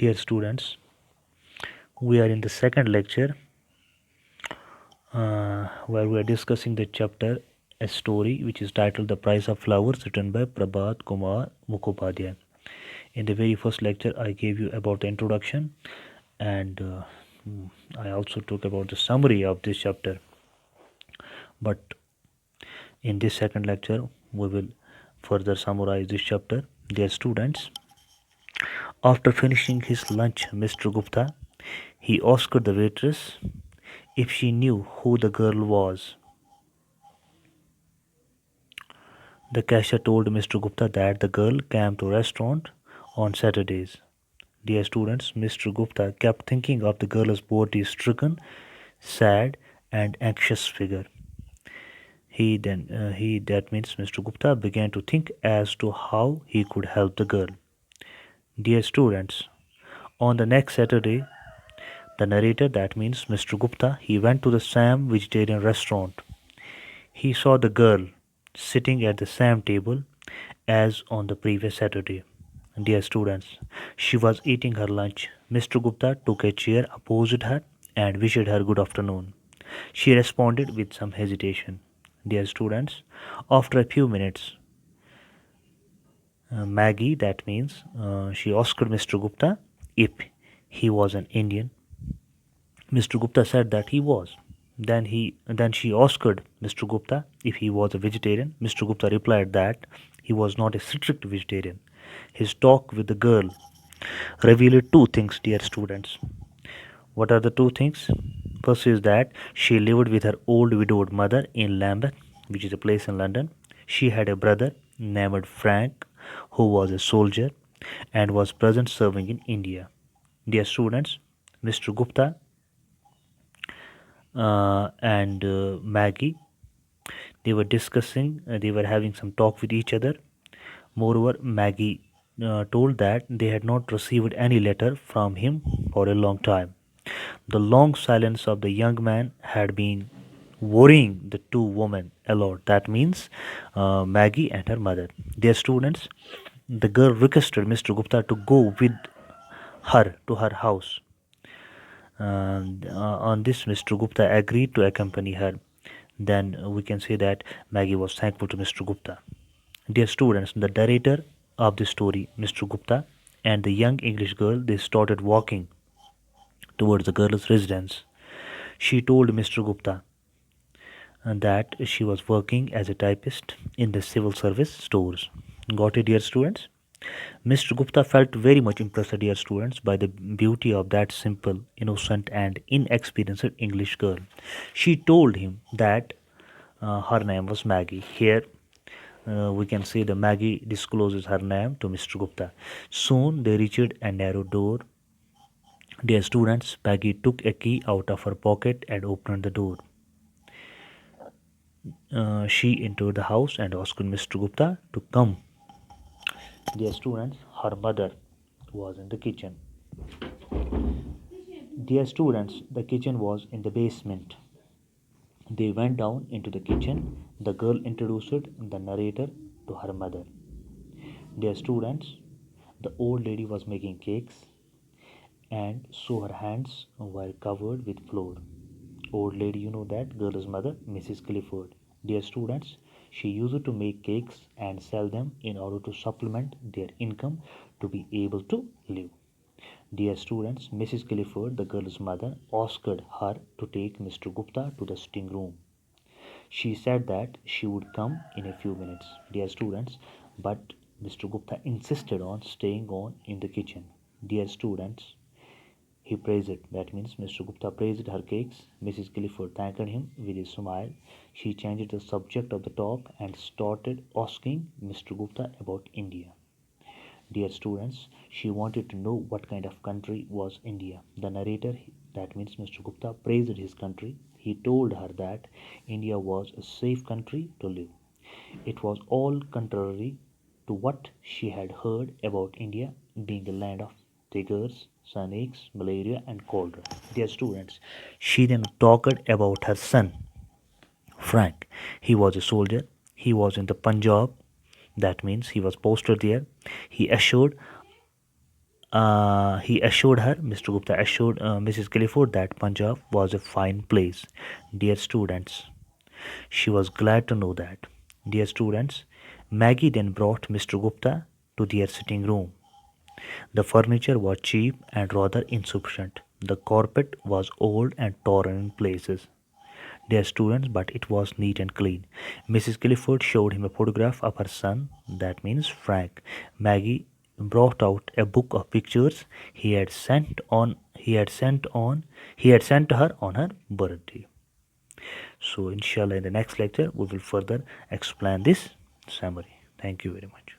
Dear students, we are in the second lecture where we are discussing the chapter A Story, which is titled The Price of Flowers, written by Prabhat Kumar Mukhopadhyay. In the very first lecture, I gave you about the introduction and I also talked about the summary of this chapter. But in this second lecture, we will further summarize this chapter. Dear students, after finishing his lunch, Mr. Gupta, he asked the waitress if she knew who the girl was. The cashier told Mr. Gupta that the girl came to restaurant on Saturdays. Dear students, Mr. Gupta kept thinking of the girl's poverty-stricken, sad, and anxious figure. That means Mr. Gupta began to think as to how he could help the girl. Dear students, on the next Saturday, the narrator, that means Mr. Gupta, he went to the Sam vegetarian restaurant. He saw the girl sitting at the same table as on the previous Saturday. Dear students, she was eating her lunch. Mr. Gupta took a chair opposite her and wished her good afternoon. She responded with some hesitation. Dear students, after a few minutes, Maggie, that means she asked Mr. Gupta if he was an Indian. Mr. Gupta said that he was. Then she asked Mr. Gupta if he was a vegetarian. Mr. Gupta replied that he was not a strict vegetarian. His talk with the girl revealed two things, dear students. What are the two things? First is that she lived with her old widowed mother in Lambeth, which is a place in London. She had a brother named Frank who was a soldier and was present serving in India. Dear students, Mr. Gupta and Maggie, they were discussing, they were having some talk with each other. Moreover, Maggie told that they had not received any letter from him for a long time. The long silence of the young man had been worrying the two women a lot. That means Maggie and her mother. Their students, the girl requested Mr. Gupta to go with her to her house. On this, Mr. Gupta agreed to accompany her. Then we can say that Maggie was thankful to Mr. Gupta. Dear students, the narrator of the story, Mr. Gupta, and the young English girl, they started walking towards the girl's residence. She told Mr. Gupta that she was working as a typist in the civil service stores. Got it, dear students? Mr. Gupta felt very much impressed, dear students, by the beauty of that simple, innocent, and inexperienced English girl. She told him that her name was Maggie. Here we can say the Maggie discloses her name to Mr. Gupta. Soon they reached a narrow door. Dear students, Maggie took a key out of her pocket and opened the door. She entered the house and asked Mr. Gupta to come. Dear students, her mother was in the kitchen. Dear students, the kitchen was in the basement. They went down into the kitchen. The girl introduced the narrator to her mother. Dear students, the old lady was making cakes and so her hands were covered with flour. Old lady, you know that, girl's mother, Mrs. Clifford. Dear students, she used to make cakes and sell them in order to supplement their income to be able to live. Dear students, Mrs. Clifford, the girl's mother, asked her to take Mr. Gupta to the sitting room. She said that she would come in a few minutes, dear students, but Mr. Gupta insisted on staying on in the kitchen. Dear students, he praised it. That means Mr. Gupta praised her cakes. Mrs. Clifford thanked him with a smile. She changed the subject of the talk and started asking Mr. Gupta about India. Dear students, she wanted to know what kind of country was India. The narrator, that means Mr. Gupta, praised his country. He told her that India was a safe country to live. It was all contrary to what she had heard about India being a land of tigers, snakes, malaria, and cholera. Dear students, she then talked about her son, Frank. He was a soldier. He was in the Punjab. That means he was posted there. He assured He assured her, Mr. Gupta assured Mrs. Clifford that Punjab was a fine place. Dear students, she was glad to know that. Dear students, Maggie then brought Mr. Gupta to their sitting room. The furniture was cheap and rather insufficient. The carpet was old and torn in places. Dear students, but it was neat and clean. Mrs. Clifford showed him a photograph of her son, that means Frank. Maggie brought out a book of pictures he had sent to her on her birthday. So inshallah in the next lecture we will further explain this summary. Thank you very much.